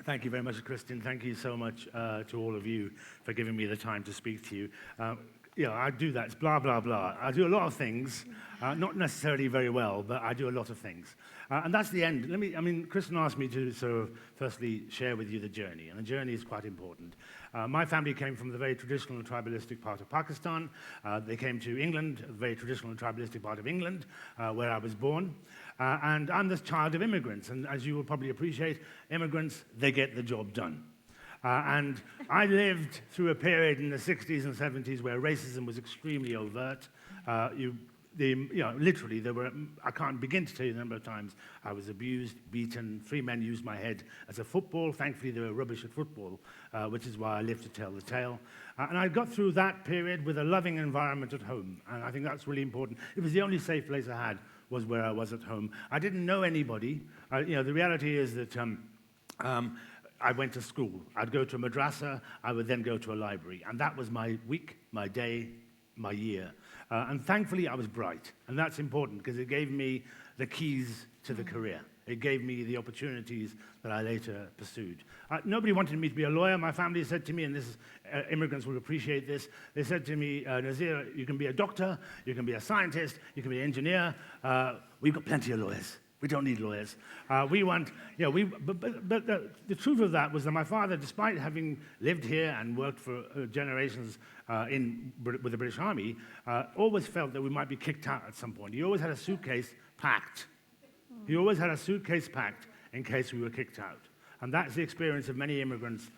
Thank you very much, Christian. Thank you so much to all of you for giving me the time to speak to you. I do that. It's blah, blah, blah. I do a lot of things, not necessarily very well, but I do a lot of things. And that's the end. Christian asked me to sort of firstly share with you the journey, and the journey is quite important. My family came from the very traditional and tribalistic part of Pakistan. They came to England, the very traditional and tribalistic part of England, where I was born. And I'm the child of immigrants, and as you will probably appreciate, immigrants, they get the job done. And I lived through a period in the 60s and 70s where racism was extremely overt. Literally, I can't begin to tell you the number of times I was abused, beaten. 3 men used my head as a football. Thankfully, they were rubbish at football, which is why I live to tell the tale. And I got through that period with a loving environment at home, and I think that's really important. It was the only safe place I had, was where I was at home. I didn't know anybody. The reality is that I went to school. I'd go to a madrasa. I would then go to a library. And that was my week, my day, my year. And thankfully, I was bright. And that's important because it gave me the keys to the career. It gave me the opportunities that I later pursued. Nobody wanted me to be a lawyer. My family said to me, and immigrants will appreciate this, they said to me, Nazir, you can be a doctor, you can be a scientist, you can be an engineer. We've got plenty of lawyers. We don't need lawyers. But the truth of that was that my father, despite having lived here and worked for generations with the British Army, always felt that we might be kicked out at some point. He always had a suitcase packed. He always had a suitcase packed in case we were kicked out. And that's the experience of many immigrants,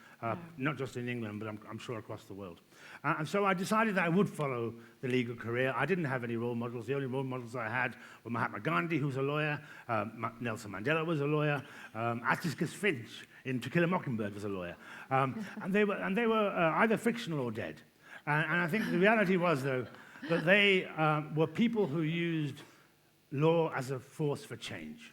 not just in England, but I'm sure across the world. And so I decided that I would follow the legal career. I didn't have any role models. The only role models I had were Mahatma Gandhi, who was a lawyer, Nelson Mandela was a lawyer, Atticus Finch in To Kill a Mockingbird was a lawyer. And they were either fictional or dead. And I think the reality was, though, that they were people who used law as a force for change.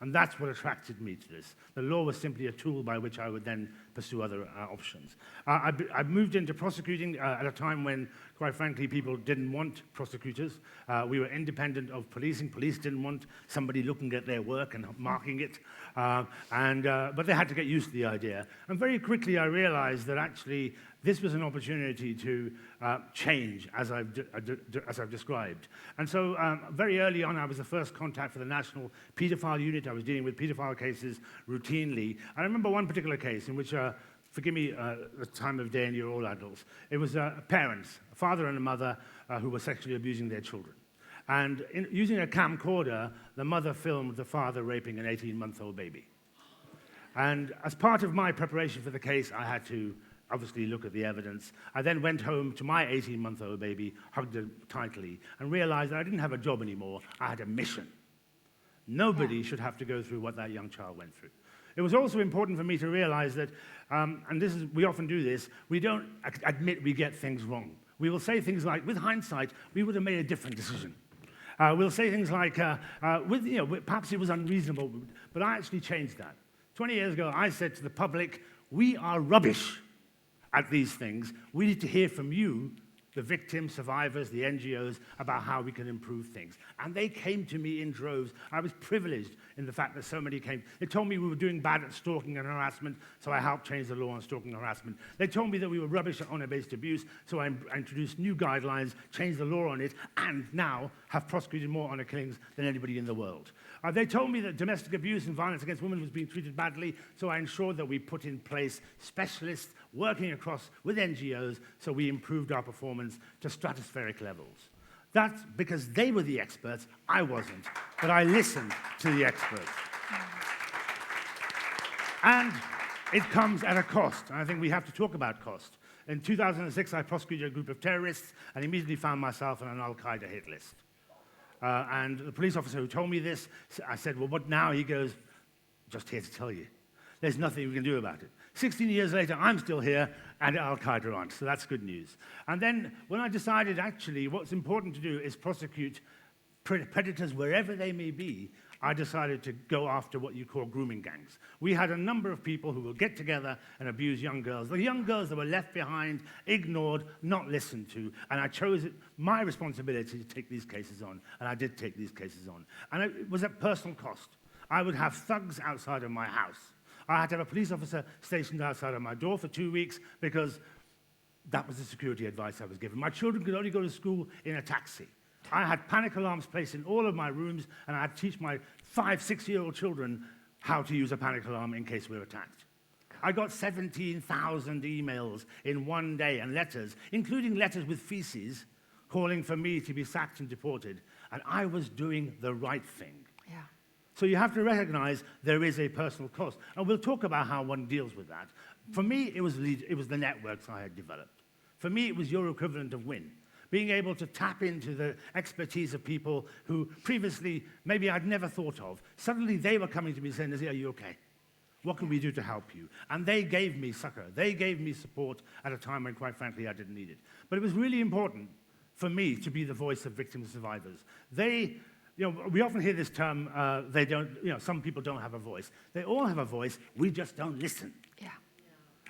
And that's what attracted me to this. The law was simply a tool by which I would then pursue other options. I moved into prosecuting at a time when, quite frankly, people didn't want prosecutors. We were independent of policing. Police didn't want somebody looking at their work and marking it. But they had to get used to the idea. And very quickly I realized that actually this was an opportunity to change, as I've described. And so very early on, I was the first contact for the National Paedophile Unit. I was dealing with paedophile cases routinely. I remember one particular case in which, forgive me the time of day and you're all adults, it was parents, a father and a mother, who were sexually abusing their children. And using a camcorder, the mother filmed the father raping an 18-month-old baby. And as part of my preparation for the case, I had to obviously look at the evidence. I then went home to my 18-month-old baby, hugged her tightly, and realized that I didn't have a job anymore. I had a mission. Nobody should have to go through what that young child went through. It was also important for me to realize that, we often do this, we don't admit we get things wrong. We will say things like, with hindsight, we would have made a different decision. We'll say things like, perhaps it was unreasonable, but I actually changed that. 20 years ago, I said to the public, we are rubbish at these things. We need to hear from you, the victims, survivors, the NGOs, about how we can improve things. And they came to me in droves. I was privileged in the fact that so many came. They told me we were doing bad at stalking and harassment, so I helped change the law on stalking and harassment. They told me that we were rubbish at honor-based abuse, so I introduced new guidelines, changed the law on it, and now have prosecuted more honor killings than anybody in the world. They told me that domestic abuse and violence against women was being treated badly, so I ensured that we put in place specialists working across with NGOs, so we improved our performance to stratospheric levels. That's because they were the experts, I wasn't, but I listened to the experts. And it comes at a cost, and I think we have to talk about cost. In 2006, I prosecuted a group of terrorists and immediately found myself on an Al-Qaeda hit list. And the police officer who told me this, I said, well, what now? He goes, just here to tell you. There's nothing we can do about it. 16 years later, I'm still here, and Al-Qaeda aren't, so that's good news. And then when I decided, actually, what's important to do is prosecute predators wherever they may be, I decided to go after what you call grooming gangs. We had a number of people who would get together and abuse young girls. The young girls that were left behind, ignored, not listened to, and I chose my responsibility to take these cases on, and I did take these cases on. And it was at personal cost. I would have thugs outside of my house. I had to have a police officer stationed outside of my door for 2 weeks because that was the security advice I was given. My children could only go to school in a taxi. I had panic alarms placed in all of my rooms, and I had to teach my 5-, 6-year-old children how to use a panic alarm in case we were attacked. I got 17,000 emails in one day and letters, including letters with feces, calling for me to be sacked and deported. And I was doing the right thing. Yeah. So you have to recognize there is a personal cost. And we'll talk about how one deals with that. For me, it was the networks I had developed. For me, it was your equivalent of WIN. Being able to tap into the expertise of people who previously maybe I'd never thought of. Suddenly they were coming to me saying, Nazir, are you okay? What can we do to help you? And they gave me succor. They gave me support at a time when, quite frankly, I didn't need it. But it was really important for me to be the voice of victims and survivors. We often hear this term, some people don't have a voice. They all have a voice, we just don't listen. Yeah.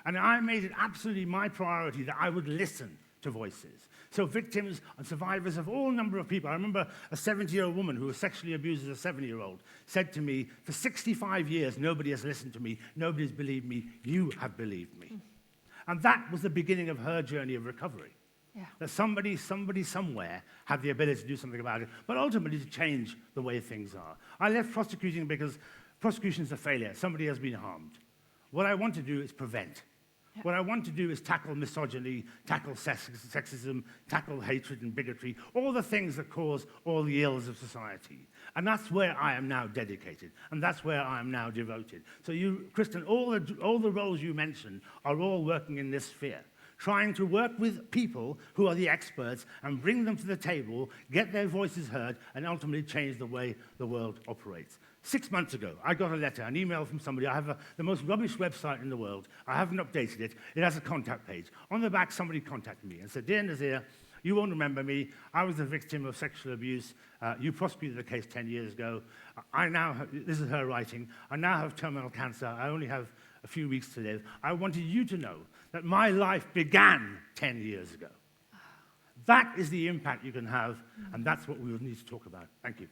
And I made it absolutely my priority that I would listen to voices. So victims and survivors of all number of people. I remember a 70-year-old woman who was sexually abused as a 7-year-old said to me, for 65 years, nobody has listened to me, nobody's believed me, you have believed me. And that was the beginning of her journey of recovery. Yeah. That somebody somewhere had the ability to do something about it, but ultimately to change the way things are. I left prosecuting because prosecution is a failure. Somebody has been harmed. What I want to do is prevent. Yeah. What I want to do is tackle misogyny, tackle sexism, tackle hatred and bigotry, all the things that cause all the ills of society. And that's where I am now dedicated, and that's where I am now devoted. So you, Kristen, all the roles you mentioned are all working in this sphere, trying to work with people who are the experts and bring them to the table, get their voices heard, and ultimately change the way the world operates. 6 months ago, I got a letter, an email from somebody. I have the most rubbish website in the world. I haven't updated it. It has a contact page. On the back, somebody contacted me and said, Dear Nazir, you won't remember me. I was a victim of sexual abuse. You prosecuted the case 10 years ago. This is her writing, I now have terminal cancer. I only have a few weeks to live. I wanted you to know that my life began 10 years ago. That is the impact you can have, and that's what we will need to talk about. Thank you.